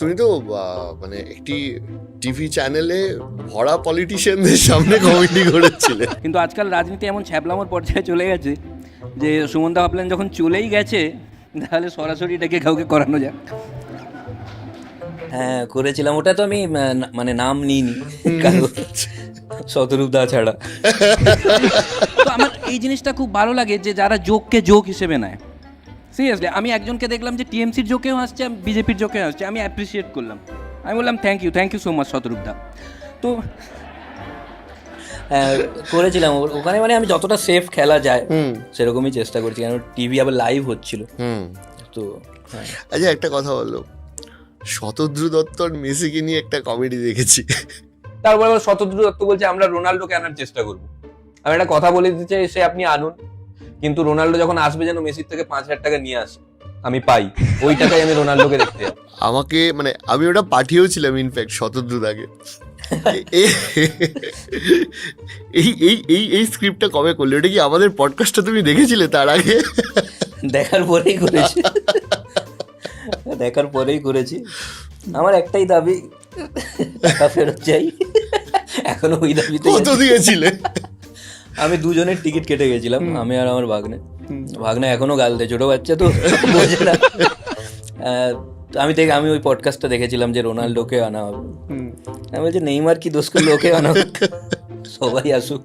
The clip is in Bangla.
তুমি তো মানে একটি টিভি চ্যানেলে ভরা পলিটিশিয়ানদের সামনে কমেডি করেছিলে। কিন্তু আজকাল রাজনীতি এমন ছ্যাবলামোর পর্যায়ে চলে গেছে যে সুমনদা ভাবলেন যখন চলেই গেছে তাহলে সরাসরি ডেকে কাউকে করানো যাক। হ্যাঁ করেছিলাম, ওটা তো আমি মানে নাম নিইনি কারণ শতরূপদা ছাড়া। তো আমার এই জিনিসটা খুব ভালো লাগে যে যারা জোককে জোক হিসেবে নেয়। সিরিয়াসলি আমি একজনকে দেখলাম যে টিএমসির জোকেও আসছে, বিজেপির জোকেও আসছে, আমি অ্যাপ্রিসিয়েট করলাম। আমি বললাম থ্যাংক ইউ সো মাচ শতরূপদা। তো করেছিলাম ওখানে, মানে আমি যতটা সেফ খেলা যায় সেরকমই চেষ্টা করছি, কারণ টিভি আবার লাইভ হচ্ছিল। তো আচ্ছা একটা কথা বললো, শতদ্রু দত্তর মেসিকে নিয়ে একটা কমেডি দেখেছি। তারপরে আবার শতদ্রু দত্ত বলছে আমরা রোনাল্ডোকে আনার চেষ্টা করবো। আমি একটা কথা বলে দিতে চাই, সে আপনি আনুন, কিন্তু রোনাল্ডো যখন আসবে যেন মেসির থেকে 5,000 টাকা নিয়ে আসে, আমি পাই ওই টাকায় আমি রোনাল্ডোকে দেখতে যাবো। আমাকে মানে আমি ওটা পাঠিয়েওছিলাম ইনফ্যাক্ট শতদ্রুদাকে। এই এই এই এই স্ক্রিপ্টটা কবে করলে? ওটা কি আমাদের পডকাস্টটা তুমি দেখেছিলে তার আগে? দেখার পরেই করেছি, দেখার পরেই করেছি। আমার একটাই দাবি, টাকা ফেরত চাই। এখনো ওই দাবিতে কত দিয়েছিলে? আমি দুজনের টিকিট কেটে গেছিলাম, আমি আর আমার ভাগ্নে এখনো গাল দেয়, ছোট বাচ্চা তো বোঝে না। আমি ওই পডকাস্টটা দেখেছিলাম যে রোনাল্ডোকে আনা হবে। আমি বলছি নেইমার কি দোষ করলো, ওকে আনা হোক, সবাই আসুক।